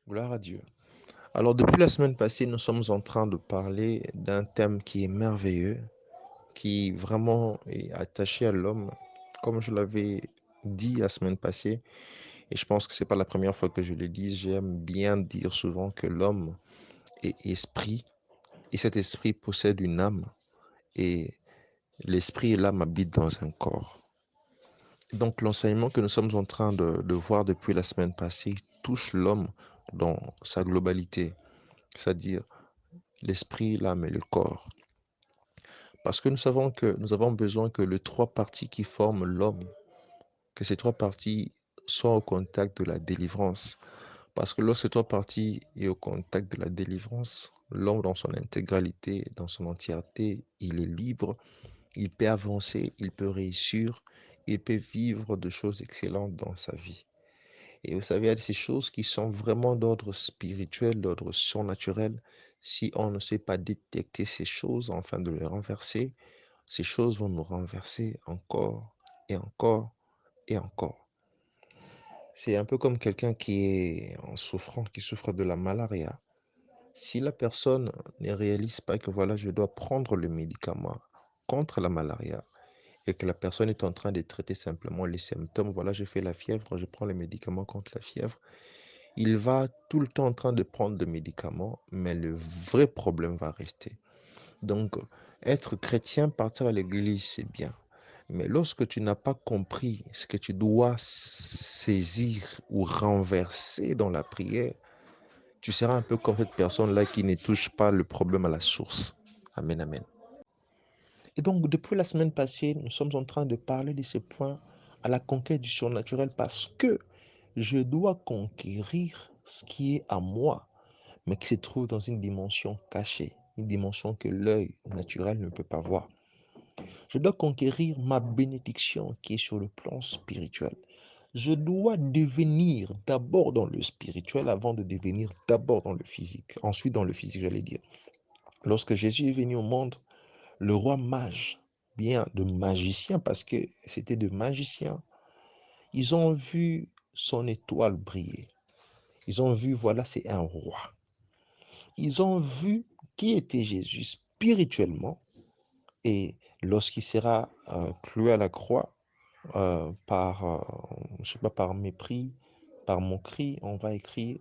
Gloire à Dieu. Alors, depuis la semaine passée, nous sommes en train de parler d'un thème qui est merveilleux, qui vraiment est attaché à l'homme. Comme je l'avais dit la semaine passée, et je pense que c'est pas la première fois que je le dis, j'aime bien dire souvent que l'homme est esprit, et cet esprit possède une âme, et l'esprit et l'âme habitent dans un corps. Donc, l'enseignement que nous sommes en train de voir depuis la semaine passée touche l'homme dans sa globalité, c'est-à-dire l'esprit, l'âme et le corps. Parce que nous savons que nous avons besoin que les trois parties qui forment l'homme, que ces trois parties soient au contact de la délivrance. Parce que lorsque trois parties est au contact de la délivrance, l'homme dans son intégralité, dans son entièreté, il est libre, il peut avancer, il peut réussir, il peut vivre de choses excellentes dans sa vie. Et vous savez, il y a ces choses qui sont vraiment d'ordre spirituel, d'ordre surnaturel. Si on ne sait pas détecter ces choses afin de les renverser, ces choses vont nous renverser encore et encore et encore. C'est un peu comme quelqu'un qui est en souffrant, qui souffre de la malaria. Si la personne ne réalise pas que voilà, je dois prendre le médicament contre la malaria et que la personne est en train de traiter simplement les symptômes, voilà, je fais la fièvre, je prends le médicament contre la fièvre, il va tout le temps en train de prendre des médicaments, mais le vrai problème va rester. Donc, être chrétien, partir à l'église, c'est bien. Mais lorsque tu n'as pas compris ce que tu dois saisir ou renverser dans la prière, tu seras un peu comme cette personne-là qui ne touche pas le problème à la source. Amen, amen. Et donc, depuis la semaine passée, nous sommes en train de parler de ces points à la conquête du surnaturel parce que je dois conquérir ce qui est à moi, mais qui se trouve dans une dimension cachée, une dimension que l'œil naturel ne peut pas voir. Je dois conquérir ma bénédiction qui est sur le plan spirituel. Je dois devenir d'abord dans le spirituel avant de devenir d'abord dans le physique. Ensuite dans le physique, j'allais dire. Lorsque Jésus est venu au monde, le roi mage, bien de magicien parce que c'était de magiciens, ils ont vu son étoile briller. Ils ont vu, voilà, c'est un roi. Ils ont vu qui était Jésus spirituellement et lorsqu'il sera cloué à la croix, par, je sais pas, par mépris, par moquerie, on va écrire,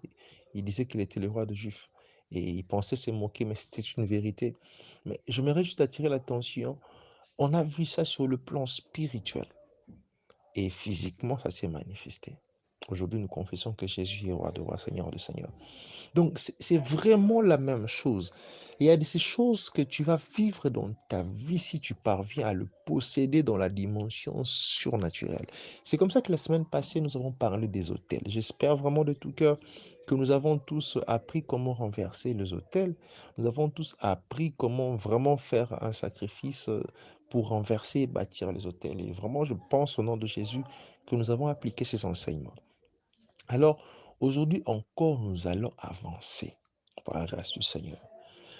il disait qu'il était le roi des Juifs. Et il pensait se moquer, mais c'était une vérité. Mais j'aimerais juste attirer l'attention. On a vu ça sur le plan spirituel. Et physiquement, ça s'est manifesté. Aujourd'hui, nous confessons que Jésus est roi de rois, Seigneur de seigneurs. Donc, c'est vraiment la même chose. Il y a de ces choses que tu vas vivre dans ta vie si tu parviens à le posséder dans la dimension surnaturelle. C'est comme ça que la semaine passée, nous avons parlé des autels. J'espère vraiment de tout cœur que nous avons tous appris comment renverser les autels. Nous avons tous appris comment vraiment faire un sacrifice pour renverser et bâtir les autels. Et vraiment, je pense au nom de Jésus que nous avons appliqué ces enseignements. Alors, aujourd'hui encore, nous allons avancer par la grâce du Seigneur.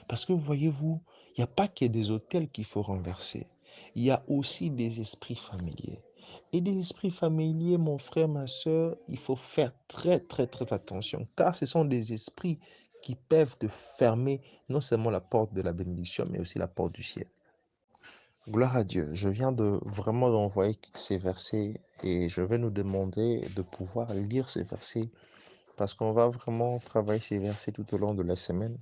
Parce que voyez-vous, il n'y a pas que des autels qu'il faut renverser. Il y a aussi des esprits familiers. Et des esprits familiers, mon frère, ma soeur, il faut faire très, très, très attention. Car ce sont des esprits qui peuvent te fermer non seulement la porte de la bénédiction, mais aussi la porte du ciel. Gloire à Dieu. Je viens de vraiment d'envoyer ces versets et je vais nous demander de pouvoir lire ces versets parce qu'on va vraiment travailler ces versets tout au long de la semaine.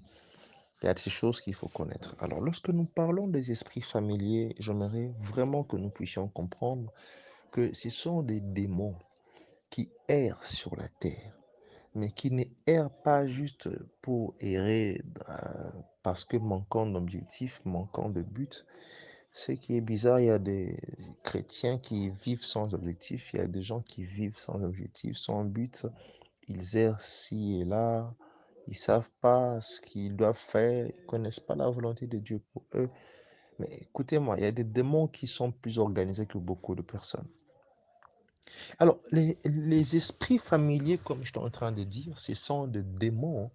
Il y a ces choses qu'il faut connaître. Alors, lorsque nous parlons des esprits familiers, j'aimerais vraiment que nous puissions comprendre que ce sont des démons qui errent sur la terre, mais qui ne errent pas juste pour errer parce que manquant d'objectif, manquant de but. Ce qui est bizarre, il y a des chrétiens qui vivent sans objectif, il y a des gens qui vivent sans objectif, sans but. Ils errent ci et là, ils savent pas ce qu'ils doivent faire, ils connaissent pas la volonté de Dieu pour eux. Mais écoutez-moi, il y a des démons qui sont plus organisés que beaucoup de personnes. Alors, les esprits familiers, comme je suis en train de dire, ce sont des démons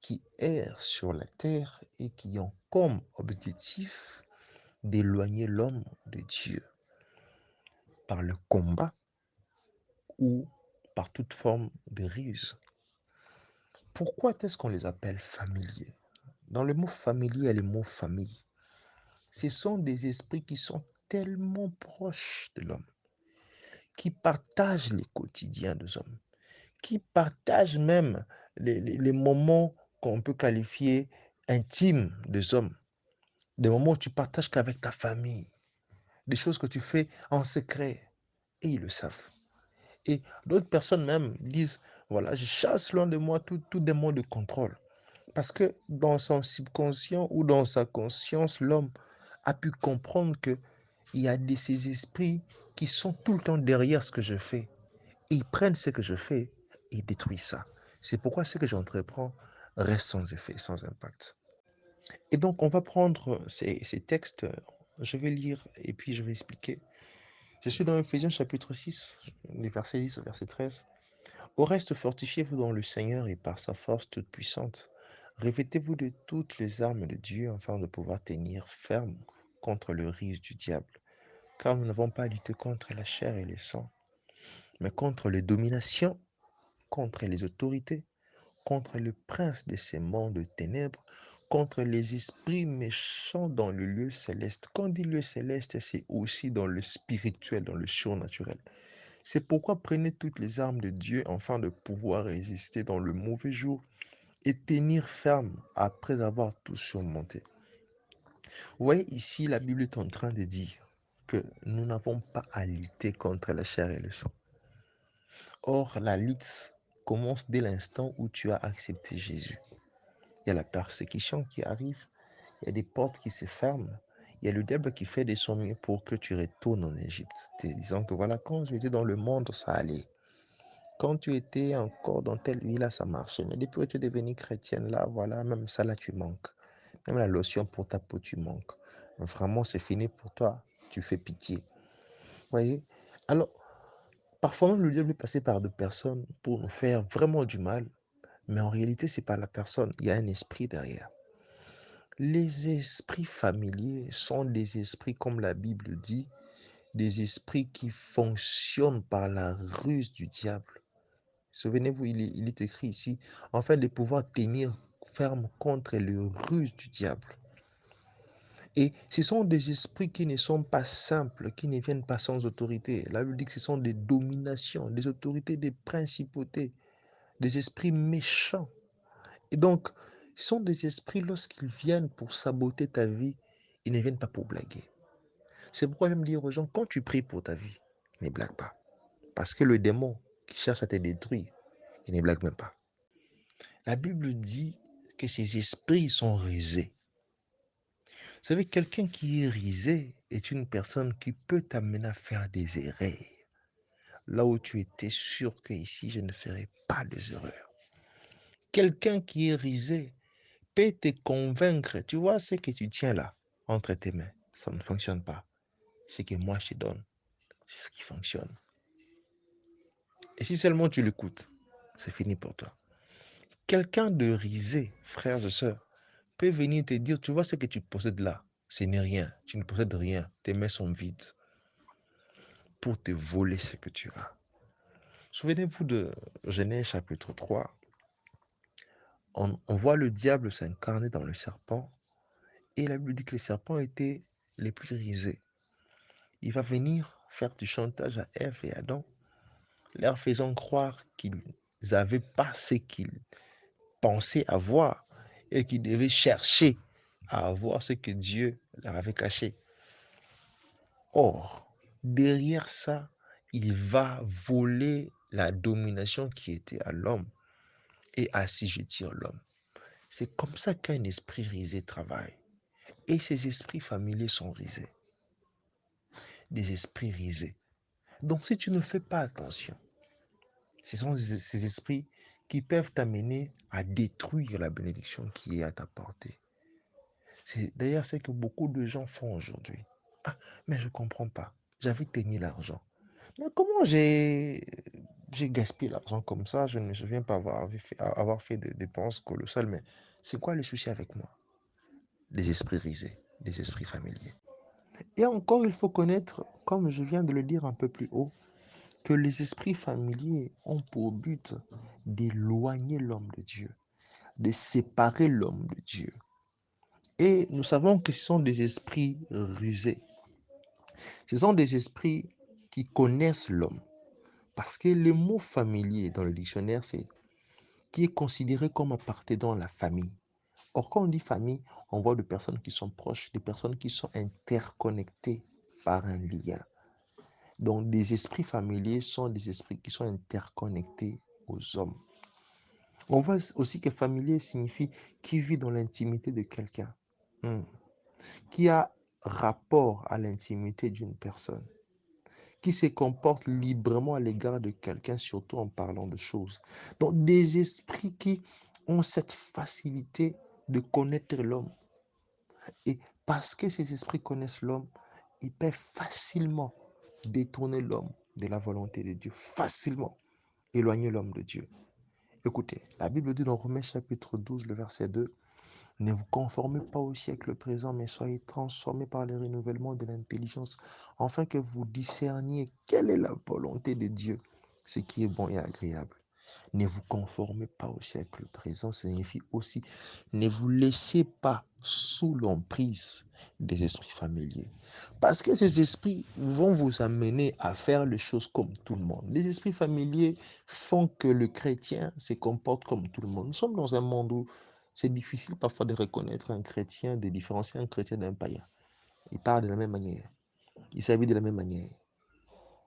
qui errent sur la terre et qui ont comme objectif d'éloigner l'homme de Dieu par le combat ou par toute forme de ruse. Pourquoi est-ce qu'on les appelle familiers? Dans le mot familier, il y a le mot famille. Ce sont des esprits qui sont tellement proches de l'homme, qui partagent les quotidiens des hommes, qui partagent même les moments qu'on peut qualifier intimes des hommes, des moments où tu partages qu'avec ta famille, des choses que tu fais en secret, et ils le savent. Et d'autres personnes même disent, voilà, je chasse loin de moi tout démon de contrôle. Parce que dans son subconscient ou dans sa conscience, l'homme a pu comprendre qu'il y a ces esprits qui sont tout le temps derrière ce que je fais. Ils prennent ce que je fais et détruisent ça. C'est pourquoi ce que j'entreprends reste sans effet, sans impact. Et donc, on va prendre ces textes, je vais lire et puis je vais expliquer. Je suis dans Ephésiens chapitre 6, les versets 10 au verset 13. Au reste, fortifiez-vous dans le Seigneur et par sa force toute puissante. Revêtez-vous de toutes les armes de Dieu afin de pouvoir tenir ferme contre le risque du diable. Car nous n'avons pas à lutter contre la chair et le sang, mais contre les dominations, contre les autorités, contre le prince de ces mondes de ténèbres, contre les esprits méchants dans le lieu céleste. Quand on dit lieu céleste, c'est aussi dans le spirituel, dans le surnaturel. C'est pourquoi prenez toutes les armes de Dieu afin de pouvoir résister dans le mauvais jour et tenir ferme après avoir tout surmonté. Vous voyez ici, la Bible est en train de dire que nous n'avons pas à lutter contre la chair et le sang. Or, la lutte commence dès l'instant où tu as accepté Jésus. Il y a la persécution qui arrive, il y a des portes qui se ferment, il y a le diable qui fait des son mieux pour que tu retournes en Égypte, te disant que voilà, quand j'étais dans le monde, ça allait. Quand tu étais encore dans telle vie, là, ça marchait. Mais depuis que tu es devenu chrétienne, là, voilà, même ça, là, tu manques. Même la lotion pour ta peau, tu manques. Vraiment, c'est fini pour toi. Tu fais pitié. Vous voyez? Alors, parfois même, le diable est passé par deux personnes pour nous faire vraiment du mal. Mais en réalité, c'est pas la personne. Il y a un esprit derrière. Les esprits familiers sont des esprits, comme la Bible dit, des esprits qui fonctionnent par la ruse du diable. Souvenez-vous, il est écrit ici, afin de pouvoir tenir ferme contre les ruses du diable. Et ce sont des esprits qui ne sont pas simples, qui ne viennent pas sans autorité. La Bible dit que ce sont des dominations, des autorités, des principautés, des esprits méchants. Et donc, ce sont des esprits, lorsqu'ils viennent pour saboter ta vie, ils ne viennent pas pour blaguer. C'est pourquoi j'aime dire aux gens, quand tu pries pour ta vie, ne blague pas. Parce que le démon qui cherche à te détruire, il ne blague même pas. La Bible dit que ces esprits sont rusés. Vous savez, quelqu'un qui est rusé est une personne qui peut t'amener à faire des erreurs. Là où tu étais sûr que ici, je ne ferai pas des erreurs. Quelqu'un qui est rusé peut te convaincre. Tu vois ce que tu tiens là, entre tes mains, ça ne fonctionne pas. Ce que moi je te donne, c'est ce qui fonctionne. Et si seulement tu l'écoutes, c'est fini pour toi. Quelqu'un de rusé, frères et sœurs, peut venir te dire, tu vois ce que tu possèdes là, ce n'est rien, tu ne possèdes rien, tes mains sont vides pour te voler ce que tu as. Souvenez-vous de Genèse chapitre 3, on voit le diable s'incarner dans le serpent et la Bible dit que les serpents étaient les plus rusés. Il va venir faire du chantage à Ève et Adam, leur faisant croire qu'ils n'avaient pas ce qu'ils pensaient avoir et qu'ils devaient chercher à avoir ce que Dieu leur avait caché. Or, derrière ça, il va voler la domination qui était à l'homme et assujettir l'homme. C'est comme ça qu'un esprit risé travaille. Et ces esprits familiers sont risés. Des esprits risés. Donc si tu ne fais pas attention, ce sont ces esprits qui peuvent t'amener à détruire la bénédiction qui est à ta portée. C'est d'ailleurs ce que beaucoup de gens font aujourd'hui. Ah, mais je ne comprends pas. J'avais tenu l'argent. Mais comment j'ai gaspillé l'argent comme ça? Je ne me souviens pas avoir fait des dépenses colossales, mais c'est quoi le souci avec moi? Des esprits risés, des esprits familiers. Et encore, il faut connaître, comme je viens de le dire un peu plus haut, que les esprits familiers ont pour but d'éloigner l'homme de Dieu. de séparer l'homme de Dieu. Et nous savons que ce sont des esprits rusés. Ce sont des esprits qui connaissent l'homme. Parce que le mot familier dans le dictionnaire, c'est qui est considéré comme appartenant à la famille. Or, quand on dit famille, on voit des personnes qui sont proches, des personnes qui sont interconnectées par un lien. Donc, des esprits familiers sont des esprits qui sont interconnectés aux hommes. On voit aussi que familier signifie qui vit dans l'intimité de quelqu'un, qui a rapport à l'intimité d'une personne, qui se comporte librement à l'égard de quelqu'un, surtout en parlant de choses. Donc, des esprits qui ont cette facilité de connaître l'homme. Et parce que ces esprits connaissent l'homme, ils peuvent facilement détourner l'homme de la volonté de Dieu, facilement éloigner l'homme de Dieu. Écoutez, la Bible dit dans Romains chapitre 12, le verset 2, ne vous conformez pas au siècle présent, mais soyez transformés par le renouvellement de l'intelligence, afin que vous discerniez quelle est la volonté de Dieu, ce qui est bon et agréable. Ne vous conformez pas au siècle présent signifie aussi ne vous laissez pas sous l'emprise des esprits familiers. Parce que ces esprits vont vous amener à faire les choses comme tout le monde. Les esprits familiers font que le chrétien se comporte comme tout le monde. Nous sommes dans un monde où c'est difficile parfois de reconnaître un chrétien, de différencier un chrétien d'un païen. Ils parlent de la même manière, ils s'habillent de la même manière,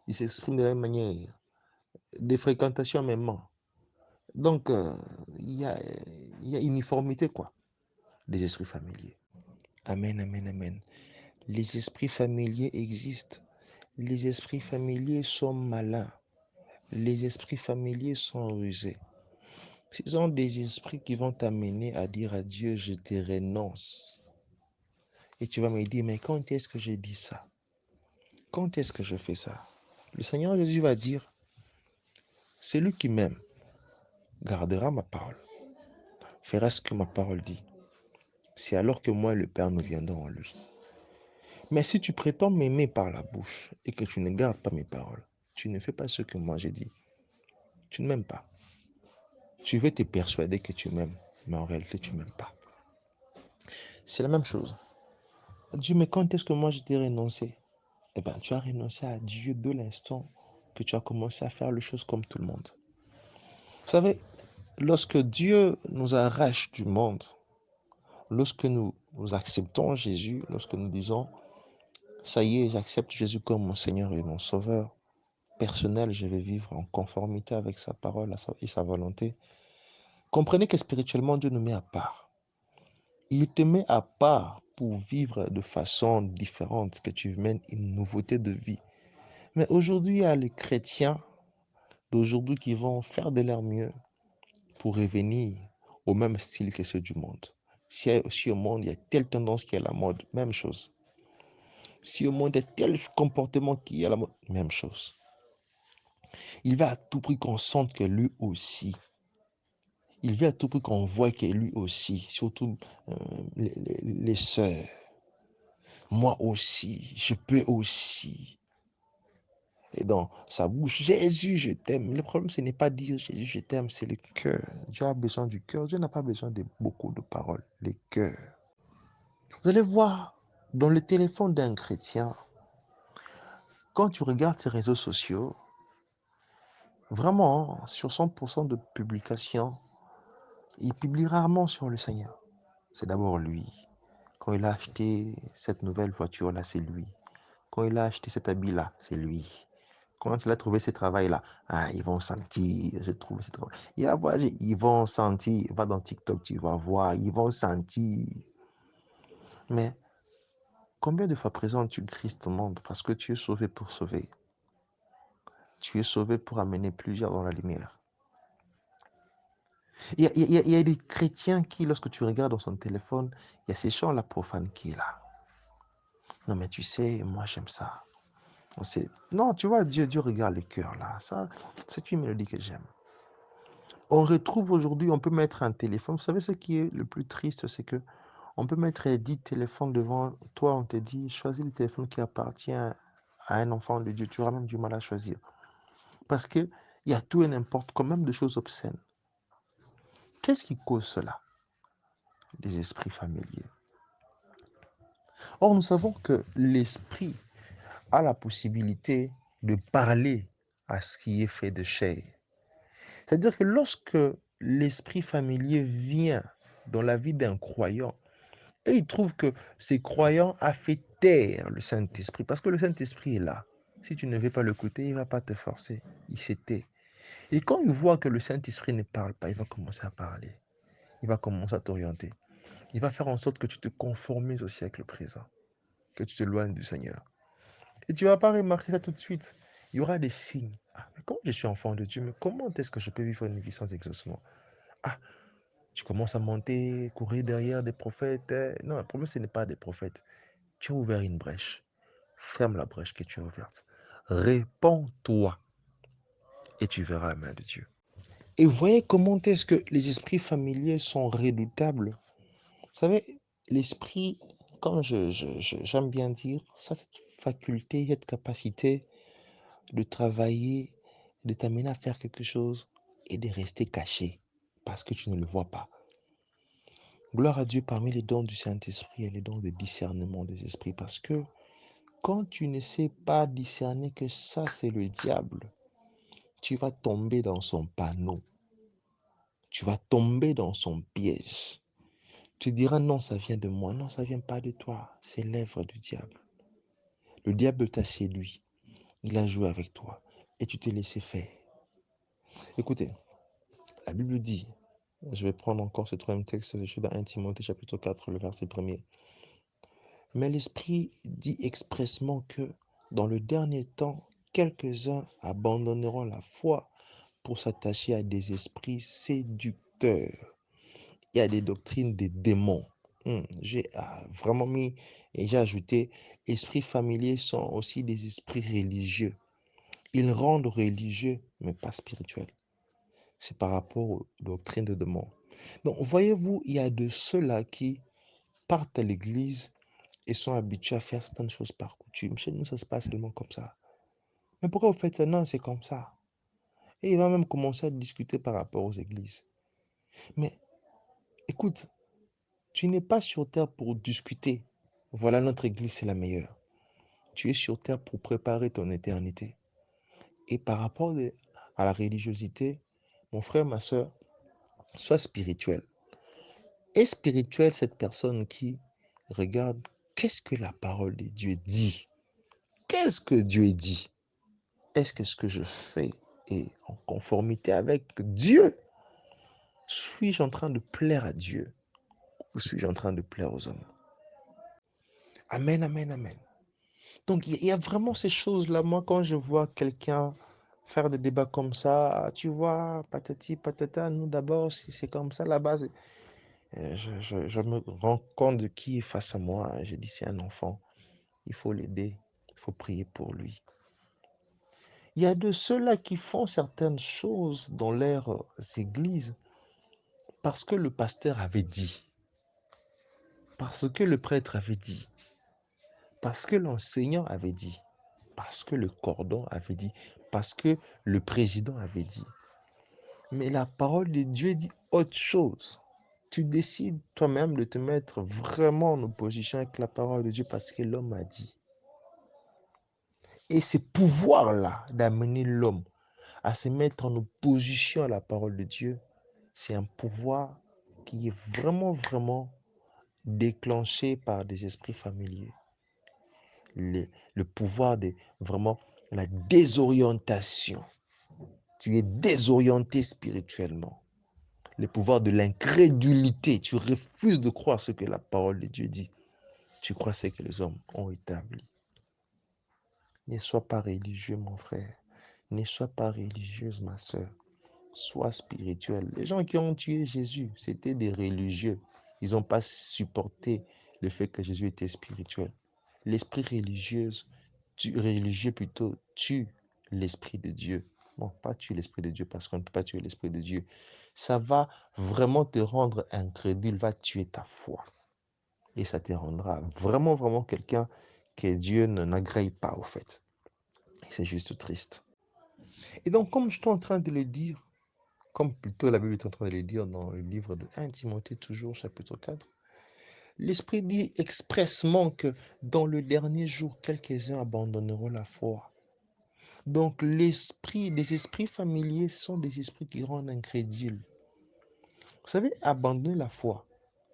ils s'expriment de la même manière, des fréquentations même. Donc, il y a uniformité, quoi, des esprits familiers. Amen, amen, amen. Les esprits familiers existent. Les esprits familiers sont malins. Les esprits familiers sont rusés. Ce sont des esprits qui vont t'amener à dire à Dieu, je te renonce. Et tu vas me dire, mais quand est-ce que j'ai dit ça? Quand est-ce que je fais ça? Le Seigneur Jésus va dire, celui qui m'aime gardera ma parole, fera ce que ma parole dit. C'est alors que moi et le Père nous viendrons en lui. Mais si tu prétends m'aimer par la bouche et que tu ne gardes pas mes paroles, tu ne fais pas ce que moi j'ai dit. Tu ne m'aimes pas. Tu veux te persuader que tu m'aimes, mais en réalité, tu ne m'aimes pas. C'est la même chose. Dieu, mais quand est-ce que moi je t'ai renoncé? Eh bien, tu as renoncé à Dieu de l'instant que tu as commencé à faire les choses comme tout le monde. Vous savez, lorsque Dieu nous arrache du monde, lorsque nous acceptons Jésus, lorsque nous disons, ça y est, j'accepte Jésus comme mon Seigneur et mon Sauveur personnel, je vais vivre en conformité avec sa parole et sa volonté. Comprenez que spirituellement, Dieu nous met à part. Il te met à part pour vivre de façon différente, que tu mènes une nouveauté de vie. Mais aujourd'hui, il y a les chrétiens d'aujourd'hui qui vont faire de leur mieux pour revenir au même style que ceux du monde. Si au monde, il y a telle tendance qui est la mode, même chose. Si au monde, il y a tel comportement qui est la mode, même chose. Il va à tout prix qu'on sente que lui aussi. Il veut à tout prix qu'on voit que lui aussi, surtout les sœurs. Moi aussi, je peux aussi. Et dans sa bouche, Jésus, je t'aime. Le problème, ce n'est pas dire Jésus, je t'aime, c'est le cœur. Dieu a besoin du cœur. Dieu n'a pas besoin de beaucoup de paroles. Le cœur. Vous allez voir, dans le téléphone d'un chrétien, quand tu regardes ses réseaux sociaux, vraiment, sur 100% de publications, il publie rarement sur le Seigneur. C'est d'abord lui. Quand il a acheté cette nouvelle voiture-là, c'est lui. Quand il a acheté cet habit-là, c'est lui. Quand il a trouvé ce travail-là, ils vont sentir, j'ai trouvé ce travail. Il a voyagé, ils vont sentir. Va dans TikTok, tu vas voir, ils vont sentir. Mais combien de fois présentes-tu Christ au monde parce que tu es sauvé pour sauver? Tu es sauvé pour amener plusieurs dans la lumière. Il y a des chrétiens qui, lorsque tu regardes dans son téléphone, il y a ces chants-là profanes qui est là. Non, mais tu sais, moi j'aime ça. Non, tu vois, Dieu regarde les cœurs là. Ça, c'est une mélodie que j'aime. On retrouve aujourd'hui, on peut mettre un téléphone. Vous savez ce qui est le plus triste, c'est que on peut mettre 10 téléphones devant toi. On te dit, choisis le téléphone qui appartient à un enfant de Dieu. Tu auras même du mal à choisir. Parce qu'il y a tout et n'importe quoi, même des choses obscènes. Qu'est-ce qui cause cela? Des esprits familiers. Or, nous savons que l'esprit a la possibilité de parler à ce qui est fait de chair. C'est-à-dire que lorsque l'esprit familier vient dans la vie d'un croyant, et il trouve que ces croyants a fait taire le Saint-Esprit, parce que le Saint-Esprit est là. Si tu ne veux pas l'écouter, il ne va pas te forcer. Il s'est tait. Et quand il voit que le Saint-Esprit ne parle pas, il va commencer à parler. Il va commencer à t'orienter. Il va faire en sorte que tu te conformes au siècle présent, que tu te loignes du Seigneur. Et tu ne vas pas remarquer ça tout de suite. Il y aura des signes. Ah, mais comment je suis enfant de Dieu, mais comment est-ce que je peux vivre une vie sans exaucement? Ah, tu commences à monter, courir derrière des prophètes. Non, le problème, ce n'est pas des prophètes. Tu as ouvert une brèche. Ferme la brèche que tu as ouverte. Répands-toi et tu verras la main de Dieu. Et voyez comment est-ce que les esprits familiers sont redoutables. Vous savez, l'esprit, quand j'aime bien dire, ça, cette faculté, cette capacité de travailler, de t'amener à faire quelque chose et de rester caché parce que tu ne le vois pas. Gloire à Dieu parmi les dons du Saint-Esprit et les dons de discernement des esprits, parce que quand tu ne sais pas discerner que ça c'est le diable, tu vas tomber dans son panneau, tu vas tomber dans son piège. Tu diras non, ça vient de moi, non, ça vient pas de toi, c'est l'œuvre du diable. Le diable t'a séduit, il a joué avec toi et tu t'es laissé faire. Écoutez, la Bible dit, je vais prendre encore ce troisième texte, je suis dans 1 Timothée chapitre 4, le verset 1er. Mais l'Esprit dit expressement que dans le dernier temps, quelques-uns abandonneront la foi pour s'attacher à des esprits séducteurs et à des doctrines des démons. J'ai vraiment mis et j'ai ajouté, esprits familiers sont aussi des esprits religieux. Ils rendent religieux, mais pas spirituels. C'est par rapport aux doctrines des démons. Donc, voyez-vous, il y a de ceux-là qui partent à l'église et sont habitués à faire certaines choses par coutume. Chez nous, ça se passe seulement comme ça. Mais pourquoi vous faites ça? Non, c'est comme ça. Et il va même commencer à discuter par rapport aux églises. Mais écoute, tu n'es pas sur terre pour discuter. Voilà, notre église, c'est la meilleure. Tu es sur terre pour préparer ton éternité. Et par rapport à la religiosité, mon frère, ma soeur, sois spirituel. Est spirituel cette personne qui regarde qu'est-ce que la parole de Dieu dit? Qu'est-ce que Dieu dit? Est-ce que ce que je fais est en conformité avec Dieu? Suis-je en train de plaire à Dieu ou suis-je en train de plaire aux hommes? Amen, amen, amen. Donc, il y a vraiment ces choses-là. Moi, quand je vois quelqu'un faire des débats comme ça, tu vois, patati, patata, nous d'abord, si c'est comme ça, la base, je me rends compte de qui est face à moi. Je dis, c'est un enfant. Il faut l'aider. Il faut prier pour lui. Il y a de ceux-là qui font certaines choses dans leurs églises parce que le pasteur avait dit, parce que le prêtre avait dit, parce que l'enseignant avait dit, parce que le cordon avait dit, parce que le président avait dit. Mais la parole de Dieu dit autre chose. Tu décides toi-même de te mettre vraiment en opposition avec la parole de Dieu parce que l'homme a dit. Et ce pouvoir-là d'amener l'homme à se mettre en opposition à la parole de Dieu, c'est un pouvoir qui est vraiment, vraiment déclenché par des esprits familiers. Le pouvoir de vraiment la désorientation. Tu es désorienté spirituellement. Le pouvoir de l'incrédulité. Tu refuses de croire ce que la parole de Dieu dit. Tu crois ce que les hommes ont établi. Ne sois pas religieux, mon frère. Ne sois pas religieuse, ma soeur. Sois spirituel. Les gens qui ont tué Jésus, c'était des religieux. Ils n'ont pas supporté le fait que Jésus était spirituel. L'esprit religieux plutôt, tue l'esprit de Dieu. Non, pas tue l'esprit de Dieu parce qu'on ne peut pas tuer l'esprit de Dieu. Ça va vraiment te rendre incrédule, va tuer ta foi. Et ça te rendra vraiment, vraiment quelqu'un que Dieu n'agrée pas au fait. C'est juste triste. Et donc, comme je suis en train de le dire, comme plutôt la Bible est en train de le dire dans le livre de 1 Timothée, toujours chapitre 4, l'Esprit dit expressement que dans le dernier jour, quelques-uns abandonneront la foi. Donc les esprits familiers sont des esprits qui rendent incrédules. Vous savez, abandonner la foi,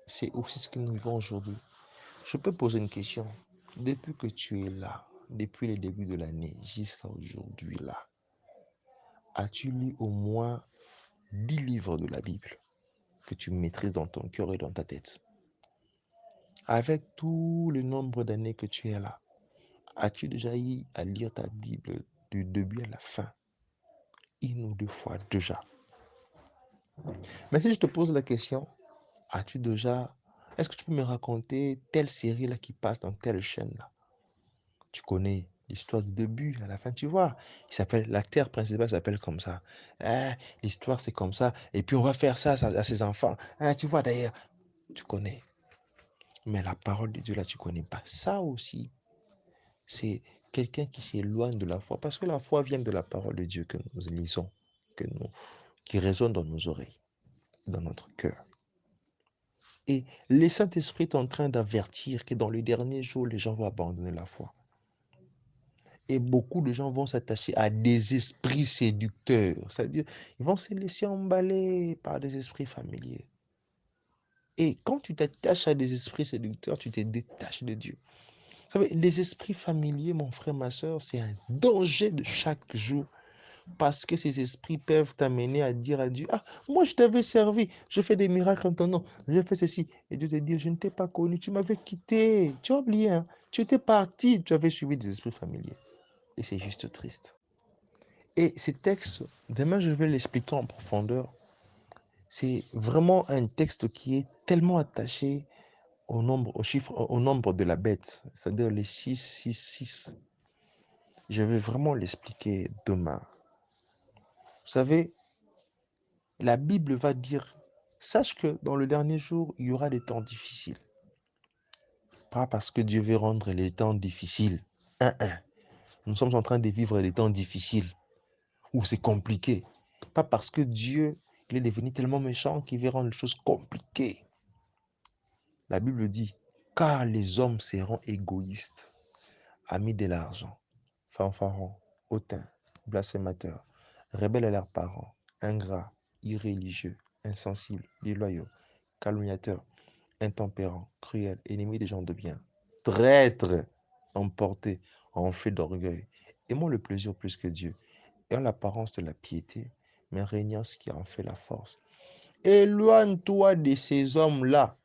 c'est aussi ce que nous vivons aujourd'hui. Je peux poser une question. Depuis que tu es là, depuis le début de l'année jusqu'à aujourd'hui là, as-tu lu au moins 10 livres de la Bible que tu maîtrises dans ton cœur et dans ta tête? Avec tout le nombre d'années que tu es là, as-tu déjà eu à lire ta Bible du début à la fin, une ou deux fois déjà? Mais si je te pose la question, as-tu déjà... Est-ce que tu peux me raconter telle série là qui passe dans telle chaîne là? Tu connais l'histoire du début à la fin, tu vois. L'acteur principal s'appelle comme ça. Ah, l'histoire c'est comme ça. Et puis on va faire ça à ses enfants. Ah, tu vois d'ailleurs, tu connais. Mais la parole de Dieu là, tu connais pas. Ça aussi, c'est quelqu'un qui s'éloigne de la foi. Parce que la foi vient de la parole de Dieu que nous lisons, qui résonne dans nos oreilles, dans notre cœur. Et le Saint-Esprit est en train d'avertir que dans les derniers jours, les gens vont abandonner la foi. Et beaucoup de gens vont s'attacher à des esprits séducteurs. C'est-à-dire, ils vont se laisser emballer par des esprits familiers. Et quand tu t'attaches à des esprits séducteurs, tu te détaches de Dieu. Vous savez, les esprits familiers, mon frère, ma soeur, c'est un danger de chaque jour. Parce que ces esprits peuvent t'amener à dire à Dieu, ah, moi je t'avais servi, je fais des miracles en ton nom, je fais ceci. Et Dieu te dit, je ne t'ai pas connu, tu m'avais quitté, tu as oublié, hein? Tu étais parti, tu avais suivi des esprits familiers. Et c'est juste triste. Et ces textes, demain je vais l'expliquer en profondeur. C'est vraiment un texte qui est tellement attaché au nombre, au chiffre, au nombre de la bête, c'est-à-dire les 666. Je vais vraiment l'expliquer demain. Vous savez, la Bible va dire, sache que dans le dernier jour, il y aura des temps difficiles. Pas parce que Dieu veut rendre les temps difficiles. Nous sommes en train de vivre des temps difficiles, où c'est compliqué. Pas parce que Dieu, il est devenu tellement méchant qu'il veut rendre les choses compliquées. La Bible dit, car les hommes seront égoïstes, amis de l'argent, fanfarons, hautains, blasphémateurs, rebelles à leurs parents, ingrats, irréligieux, insensibles, déloyaux, calomniateurs, intempérants, cruels, ennemis des gens de bien, traîtres, emportés, enflés d'orgueil, aimant le plaisir plus que Dieu, ayant l'apparence de la piété, mais régnant ce qui en fait la force. Éloigne-toi de ces hommes-là,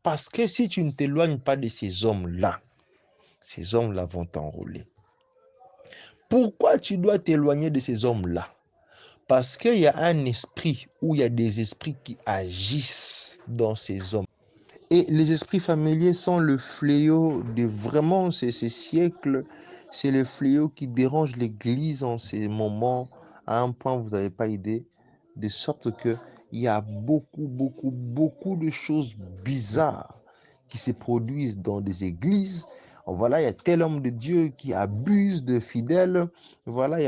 parce que si tu ne t'éloignes pas de ces hommes-là vont t'enrôler. Pourquoi tu dois t'éloigner de ces hommes-là? Parce qu'il y a un esprit ou il y a des esprits qui agissent dans ces hommes. Et les esprits familiers sont le fléau de vraiment ces siècles. C'est le fléau qui dérange l'Église en ces moments à un point, vous n'avez pas idée, de sorte que il y a beaucoup de choses bizarres qui se produisent dans des églises. Voilà, il y a tel homme de Dieu qui abuse de fidèles. Voilà,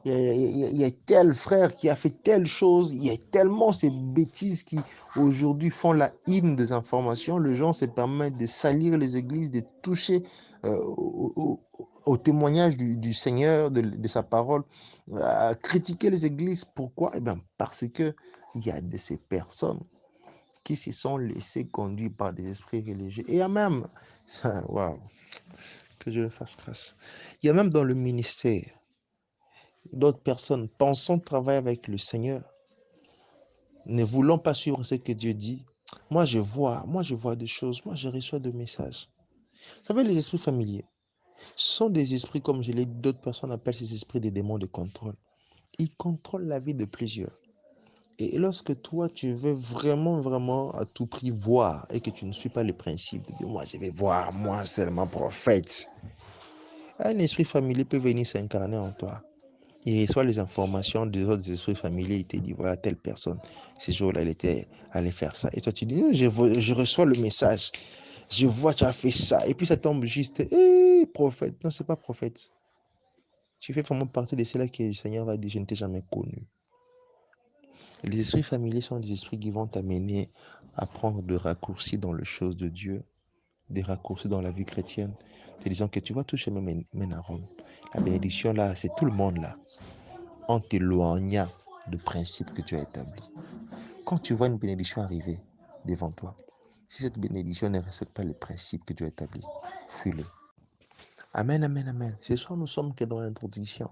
il y a tel frère qui a fait telle chose. Il y a tellement ces bêtises qui aujourd'hui font la hymne des informations. Les gens se permettent de salir les églises, de toucher au témoignage du Seigneur, de sa parole, à critiquer les églises. Pourquoi? Eh bien, parce que il y a de ces personnes qui se sont laissées conduire par des esprits religieux. Et il y a même, waouh, que je fasse grâce, il y a même dans le ministère d'autres personnes pensant travailler avec le Seigneur, ne voulant pas suivre ce que Dieu dit. Moi je vois des choses, moi je reçois des messages. Vous savez, les esprits familiers sont des esprits, comme je l'ai dit, d'autres personnes appellent ces esprits des démons de contrôle. Ils contrôlent la vie de plusieurs. Et lorsque toi, tu veux vraiment à tout prix voir et que tu ne suis pas le principe de dire, moi, je vais voir, moi seulement prophète, un esprit familier peut venir s'incarner en toi. Il reçoit les informations des autres esprits familiers. Il te dit, voilà, telle personne, ce jour-là, elle était allée faire ça. Et toi, tu dis, non, je reçois le message. Je vois, tu as fait ça. Et puis, ça tombe juste, prophète. Non, c'est pas prophète. Tu fais vraiment partie de ceux-là que le Seigneur va dire, je ne t'ai jamais connu. Les esprits familiers sont des esprits qui vont t'amener à prendre des raccourcis dans les choses de Dieu, des raccourcis dans la vie chrétienne, te disant que tu vois, tout chemin mène à Rome. La bénédiction là, c'est tout le monde là, en t'éloignant du principe que tu as établi. Quand tu vois une bénédiction arriver devant toi, si cette bénédiction ne respecte pas les principes que tu as établis, fuis-les. Amen, amen, amen. Ce soir, nous sommes que dans l'introduction.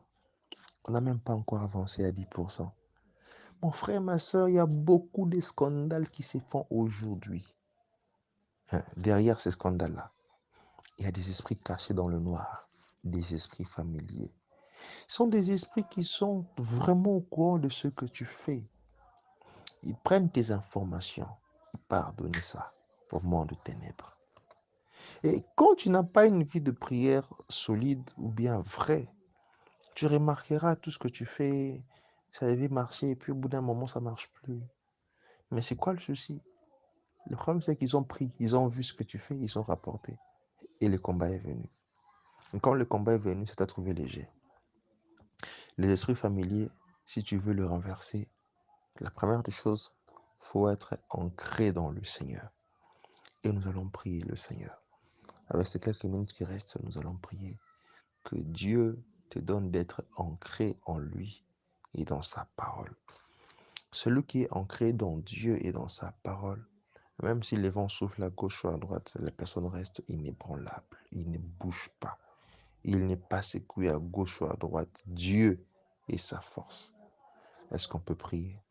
On n'a même pas encore avancé à 10%. Mon frère, ma soeur, il y a beaucoup de scandales qui se font aujourd'hui. Derrière ces scandales-là, il y a des esprits cachés dans le noir, des esprits familiers. Ce sont des esprits qui sont vraiment au courant de ce que tu fais. Ils prennent tes informations, ils partent donner ça au monde de ténèbres. Et quand tu n'as pas une vie de prière solide ou bien vraie, tu remarqueras tout ce que tu fais, ça devait marcher et puis au bout d'un moment, ça ne marche plus. Mais c'est quoi le souci? Le problème, c'est qu'ils ont pris, ils ont vu ce que tu fais, ils ont rapporté. Et le combat est venu. Et quand le combat est venu, ça t'a trouvé léger. Les esprits familiers, si tu veux le renverser, la première des choses, il faut être ancré dans le Seigneur. Et nous allons prier le Seigneur. Avec ces quelques minutes qui restent, nous allons prier que Dieu te donne d'être ancré en lui et dans sa parole. Celui qui est ancré dans Dieu et dans sa parole, même si les vents soufflent à gauche ou à droite, la personne reste inébranlable. Il ne bouge pas. Il n'est pas secoué à gauche ou à droite. Dieu est sa force. Est-ce qu'on peut prier?